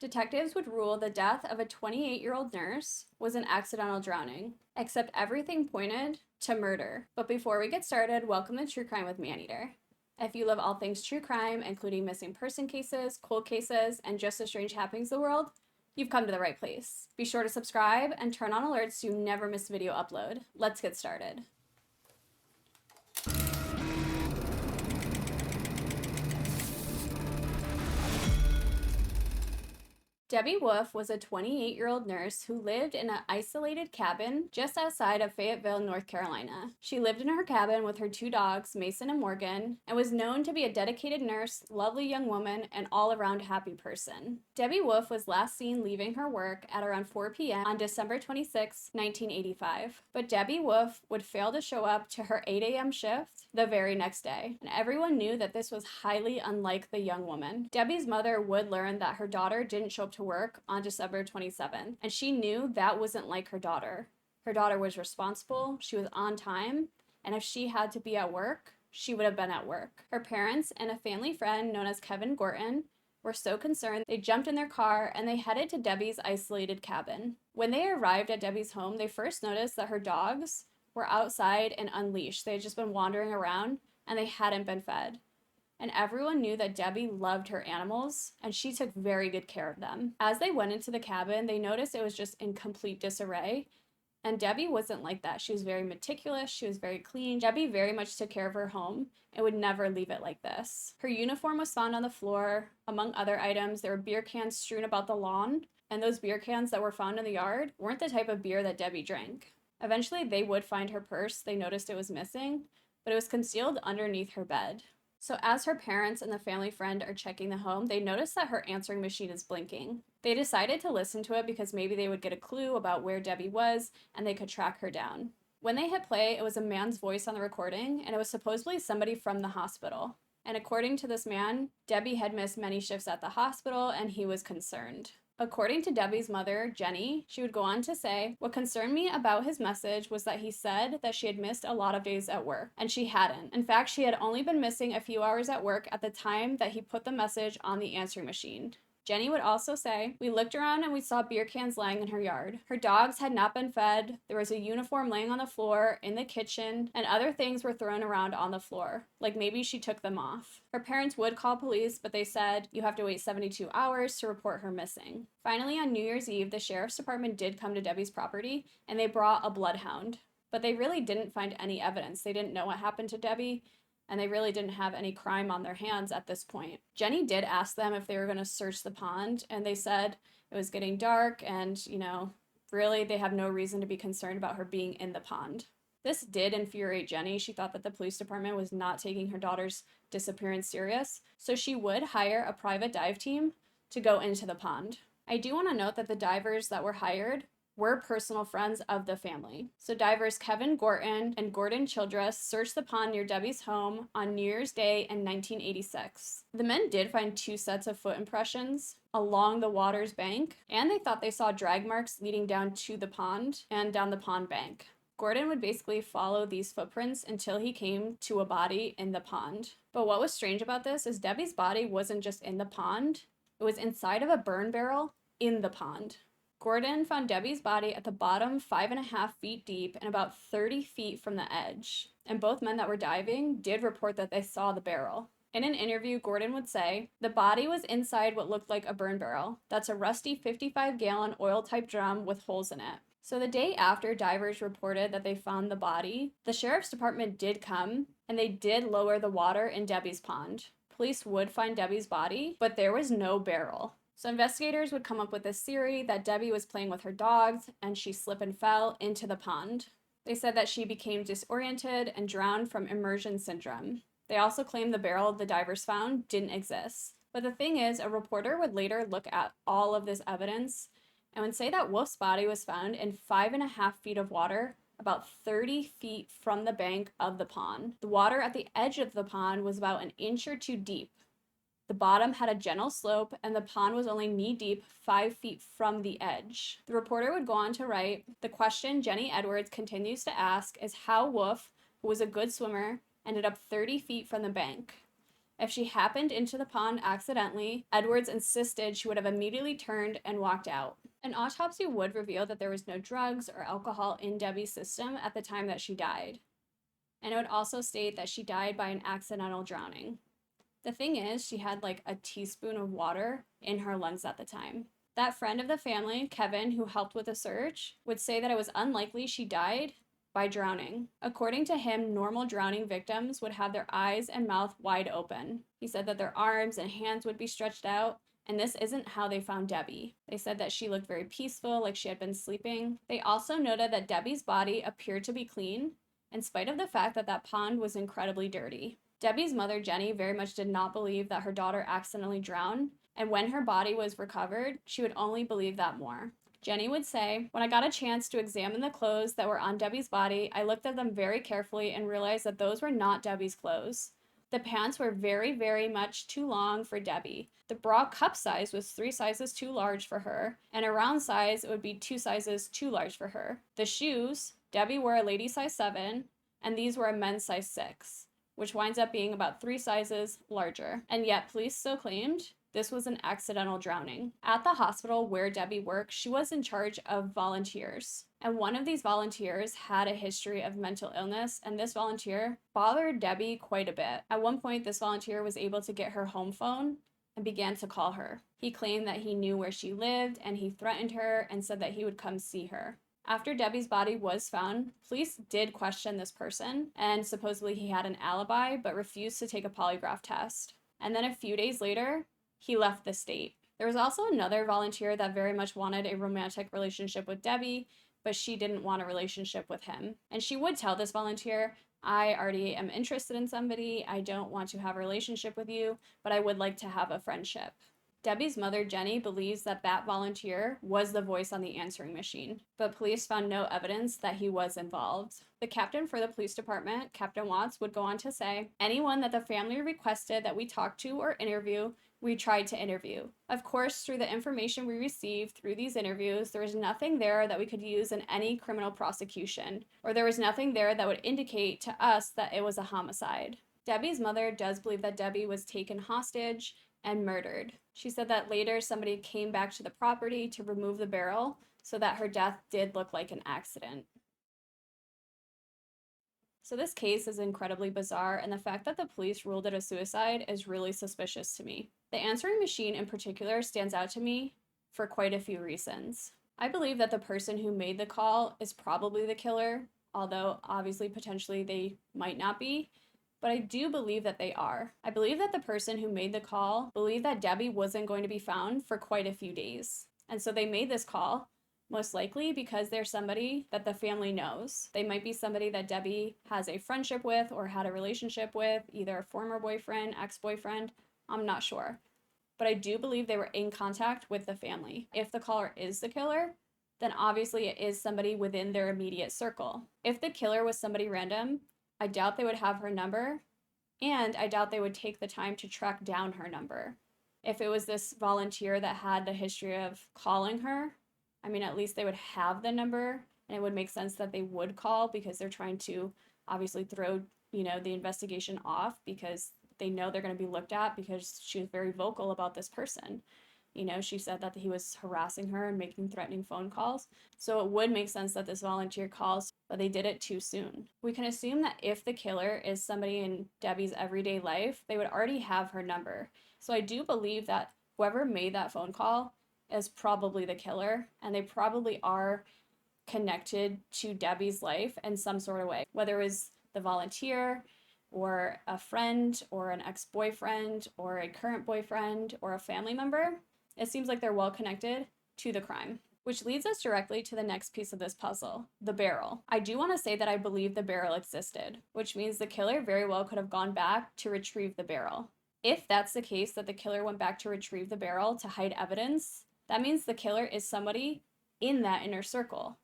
Detectives would rule the death of a 28-year-old nurse was an accidental drowning, except everything pointed to murder. But before we get started, welcome to True Crime with Maneater. If you love all things true crime, including missing person cases, cold cases, and just the strange happenings of the world, you've come to the right place. Be sure to subscribe and turn on alerts so you never miss a video upload. Let's get started. Debbie Wolfe was a 28-year-old nurse who lived in an isolated cabin just outside of Fayetteville, North Carolina. She lived in her cabin with her two dogs, Mason and Morgan, and was known to be a dedicated nurse, lovely young woman, and all-around happy person. Debbie Wolfe was last seen leaving her work at around 4 p.m. on December 26, 1985. But Debbie Wolfe would fail to show up to her 8 a.m. shift the very next day, and everyone knew that this was highly unlike the young woman. Debbie's mother would learn that her daughter didn't show up to work on December 27th, and she knew that wasn't like her daughter. Her daughter was responsible, she was on time, and if she had to be at work, she would have been at work. Her parents and a family friend known as Kevin Gorton were so concerned they jumped in their car and they headed to Debbie's isolated cabin. When they arrived at Debbie's home, they first noticed that her dogs were outside and unleashed. They had just been wandering around and they hadn't been fed. And everyone knew that Debbie loved her animals, and she took very good care of them. As they went into the cabin, they noticed it was just in complete disarray, and Debbie wasn't like that. She was very meticulous, she was very clean. Debbie very much took care of her home and would never leave it like this. Her uniform was found on the floor. Among other items, there were beer cans strewn about the lawn, and those beer cans that were found in the yard weren't the type of beer that Debbie drank. Eventually, they would find her purse. They noticed it was missing, but it was concealed underneath her bed. So as her parents and the family friend are checking the home, they notice that her answering machine is blinking. They decided to listen to it because maybe they would get a clue about where Debbie was and they could track her down. When they hit play, it was a man's voice on the recording, and it was supposedly somebody from the hospital. And according to this man, Debbie had missed many shifts at the hospital and he was concerned. According to Debbie's mother, Jenny, she would go on to say, "What concerned me about his message was that he said that she had missed a lot of days at work, and she hadn't. In fact, she had only been missing a few hours at work at the time that he put the message on the answering machine." Jenny would also say, "We looked around and we saw beer cans lying in her yard. Her dogs had not been fed, there was a uniform laying on the floor in the kitchen, and other things were thrown around on the floor, like maybe she took them off." Her parents would call police, but they said, "You have to wait 72 hours to report her missing." Finally, on New Year's Eve, the sheriff's department did come to Debbie's property, and they brought a bloodhound. But they really didn't find any evidence. They didn't know what happened to Debbie, and they really didn't have any crime on their hands at this point. Jenny did ask them if they were going to search the pond, and they said it was getting dark and, really they have no reason to be concerned about her being in the pond. This did infuriate Jenny. She thought that the police department was not taking her daughter's disappearance serious, so she would hire a private dive team to go into the pond. I do want to note that the divers that were hired were personal friends of the family. So divers Kevin Gorton and Gordon Childress searched the pond near Debbie's home on New Year's Day in 1986. The men did find 2 sets of foot impressions along the water's bank, and they thought they saw drag marks leading down to the pond and down the pond bank. Gordon would basically follow these footprints until he came to a body in the pond. But what was strange about this is Debbie's body wasn't just in the pond, it was inside of a burn barrel in the pond. Gordon found Debbie's body at the bottom 5.5 feet deep and about 30 feet from the edge. And both men that were diving did report that they saw the barrel. In an interview, Gordon would say, "The body was inside what looked like a burn barrel. That's a rusty 55-gallon oil-type drum with holes in it." So the day after divers reported that they found the body, the sheriff's department did come and they did lower the water in Debbie's pond. Police would find Debbie's body, but there was no barrel. So investigators would come up with this theory that Debbie was playing with her dogs and she slipped and fell into the pond. They said that she became disoriented and drowned from immersion syndrome. They also claimed the barrel the divers found didn't exist. But the thing is, a reporter would later look at all of this evidence and would say that Wolfe's body was found in 5.5 feet of water, about 30 feet from the bank of the pond. The water at the edge of the pond was about 1 inch or 2 deep. The bottom had a gentle slope, and the pond was only knee-deep 5 feet from the edge. The reporter would go on to write, "The question Jenny Edwards continues to ask is how Wolfe, who was a good swimmer, ended up 30 feet from the bank. If she happened into the pond accidentally, Edwards insisted she would have immediately turned and walked out. An autopsy would reveal that there was no drugs or alcohol in Debbie's system at the time that she died. And it would also state that she died by an accidental drowning. The thing is, she had like a teaspoon of water in her lungs at the time. That friend of the family, Kevin, who helped with the search, would say that it was unlikely she died by drowning. According to him, normal drowning victims would have their eyes and mouth wide open. He said that their arms and hands would be stretched out, and this isn't how they found Debbie. They said that she looked very peaceful, like she had been sleeping. They also noted that Debbie's body appeared to be clean, in spite of the fact that that pond was incredibly dirty. Debbie's mother, Jenny, very much did not believe that her daughter accidentally drowned, and when her body was recovered, she would only believe that more. Jenny would say, "When I got a chance to examine the clothes that were on Debbie's body, I looked at them very carefully and realized that those were not Debbie's clothes. The pants were very, very much too long for Debbie. The bra cup size was 3 sizes too large for her, and around size, it would be 2 sizes too large for her. The shoes, Debbie wore a lady size 7, and these were a men's size 6, which winds up being about 3 sizes larger. And yet, police still claimed this was an accidental drowning." At the hospital where Debbie worked, she was in charge of volunteers. And one of these volunteers had a history of mental illness, and this volunteer bothered Debbie quite a bit. At one point, this volunteer was able to get her home phone and began to call her. He claimed that he knew where she lived, and he threatened her and said that he would come see her. After Debbie's body was found, police did question this person, and supposedly he had an alibi, but refused to take a polygraph test. And then a few days later, he left the state. There was also another volunteer that very much wanted a romantic relationship with Debbie, but she didn't want a relationship with him. And she would tell this volunteer, "I already am interested in somebody, I don't want to have a relationship with you, but I would like to have a friendship." Debbie's mother, Jenny, believes that that volunteer was the voice on the answering machine, but police found no evidence that he was involved. The captain for the police department, Captain Watts, would go on to say, "Anyone that the family requested that we talk to or interview, we tried to interview. Of course, through the information we received through these interviews, there was nothing there that we could use in any criminal prosecution, or there was nothing there that would indicate to us that it was a homicide." Debbie's mother does believe that Debbie was taken hostage and murdered. She said that later somebody came back to the property to remove the barrel so that her death did look like an accident. So this case is incredibly bizarre, and the fact that the police ruled it a suicide is really suspicious to me. The answering machine in particular stands out to me for quite a few reasons. I believe that the person who made the call is probably the killer, although obviously potentially they might not be, but I do believe that they are. I believe that the person who made the call believed that Debbie wasn't going to be found for quite a few days. And so they made this call, most likely because they're somebody that the family knows. They might be somebody that Debbie has a friendship with or had a relationship with, either a former boyfriend, ex-boyfriend, I'm not sure. But I do believe they were in contact with the family. If the caller is the killer, then obviously it is somebody within their immediate circle. If the killer was somebody random, I doubt they would have her number, and I doubt they would take the time to track down her number. If it was this volunteer that had the history of calling her, I mean, at least they would have the number, and it would make sense that they would call because they're trying to obviously throw, the investigation off because they know they're going to be looked at because she was very vocal about this person. She said that he was harassing her and making threatening phone calls. So it would make sense that this volunteer calls, but they did it too soon. We can assume that if the killer is somebody in Debbie's everyday life, they would already have her number. So I do believe that whoever made that phone call is probably the killer, and they probably are connected to Debbie's life in some sort of way, whether it was the volunteer or a friend or an ex-boyfriend or a current boyfriend or a family member. It seems like they're well connected to the crime, which leads us directly to the next piece of this puzzle, the barrel. I do want to say that I believe the barrel existed, which means the killer very well could have gone back to retrieve the barrel. If that's the case, that the killer went back to retrieve the barrel to hide evidence, that means the killer is somebody in that inner circle,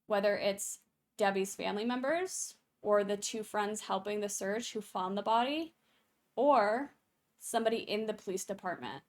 whether it's Debbie's family members or the 2 friends helping the search who found the body, or somebody in the police department.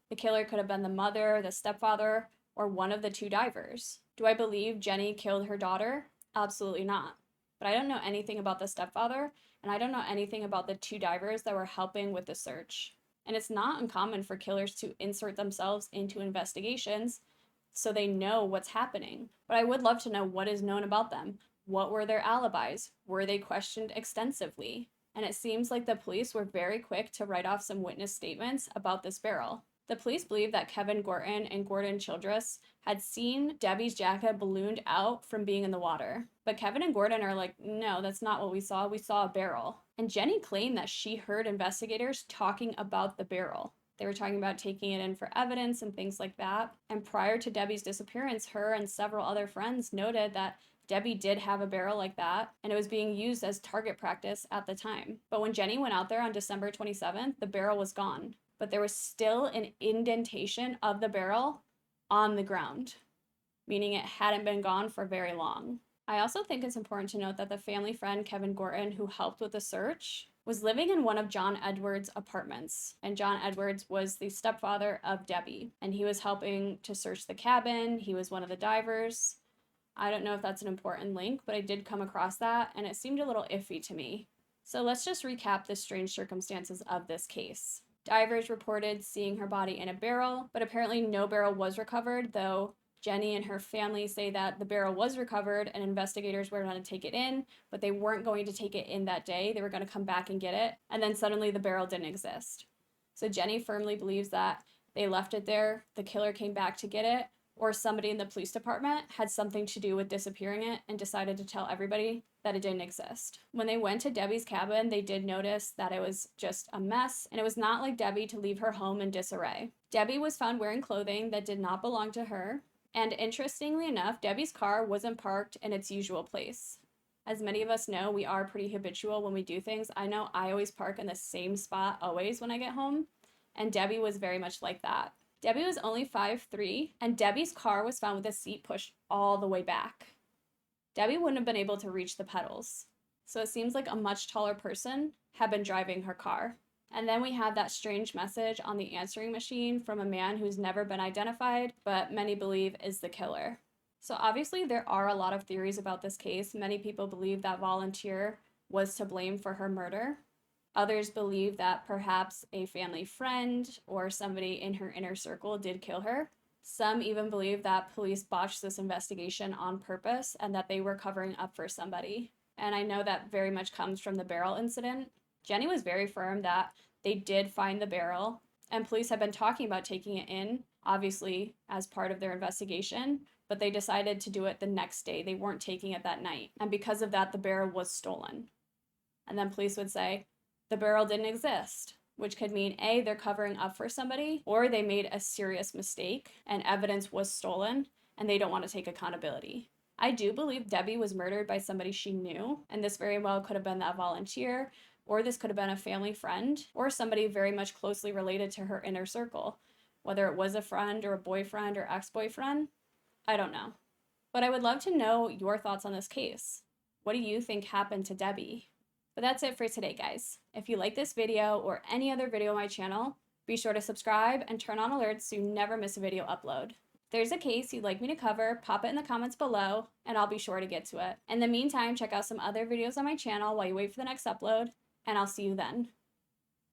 The killer could have been the mother, the stepfather, or one of the 2 divers. Do I believe Jenny killed her daughter? Absolutely not. But I don't know anything about the stepfather, and I don't know anything about the 2 divers that were helping with the search. And it's not uncommon for killers to insert themselves into investigations so they know what's happening. But I would love to know what is known about them. What were their alibis? Were they questioned extensively? And it seems like the police were very quick to write off some witness statements about this barrel. The police believe that Kevin Gorton and Gordon Childress had seen Debbie's jacket ballooned out from being in the water. But Kevin and Gordon are like, no, that's not what we saw. We saw a barrel. And Jenny claimed that she heard investigators talking about the barrel. They were talking about taking it in for evidence and things like that. And prior to Debbie's disappearance, her and several other friends noted that Debbie did have a barrel like that, and it was being used as target practice at the time. But when Jenny went out there on December 27th, the barrel was gone. But there was still an indentation of the barrel on the ground, meaning it hadn't been gone for very long. I also think it's important to note that the family friend Kevin Gorton, who helped with the search, was living in one of John Edwards' apartments. And John Edwards was the stepfather of Debbie, and he was helping to search the cabin. He was one of the divers. I don't know if that's an important link, but I did come across that, and it seemed a little iffy to me. So let's just recap the strange circumstances of this case. Divers reported seeing her body in a barrel, but apparently no barrel was recovered, though Jenny and her family say that the barrel was recovered and investigators were going to take it in, but they weren't going to take it in that day. They were going to come back and get it, and then suddenly the barrel didn't exist. So Jenny firmly believes that they left it there, the killer came back to get it, or somebody in the police department had something to do with disappearing it and decided to tell everybody that it didn't exist. When they went to Debbie's cabin, they did notice that it was just a mess, and it was not like Debbie to leave her home in disarray. Debbie was found wearing clothing that did not belong to her, and interestingly enough, Debbie's car wasn't parked in its usual place. As many of us know, we are pretty habitual when we do things. I know I always park in the same spot always when I get home, and Debbie was very much like that. Debbie was only 5'3", and Debbie's car was found with the seat pushed all the way back. Debbie wouldn't have been able to reach the pedals. So it seems like a much taller person had been driving her car. And then we have that strange message on the answering machine from a man who's never been identified, but many believe is the killer. So obviously there are a lot of theories about this case. Many people believe that volunteer was to blame for her murder. Others believe that perhaps a family friend or somebody in her inner circle did kill her. Some even believe that police botched this investigation on purpose and that they were covering up for somebody. And I know that very much comes from the barrel incident. Jenny was very firm that they did find the barrel, and police had been talking about taking it in, obviously, as part of their investigation, but they decided to do it the next day. They weren't taking it that night. And because of that, the barrel was stolen. And then police would say, the barrel didn't exist, which could mean A, they're covering up for somebody, or they made a serious mistake and evidence was stolen and they don't want to take accountability. I do believe Debbie was murdered by somebody she knew, and this very well could have been that volunteer, or this could have been a family friend, or somebody very much closely related to her inner circle. Whether it was a friend or a boyfriend or ex-boyfriend, I don't know. But I would love to know your thoughts on this case. What do you think happened to Debbie? But that's it for today, guys. If you like this video or any other video on my channel, be sure to subscribe and turn on alerts so you never miss a video upload. If there's a case you'd like me to cover, pop it in the comments below, and I'll be sure to get to it. In the meantime, check out some other videos on my channel while you wait for the next upload, and I'll see you then.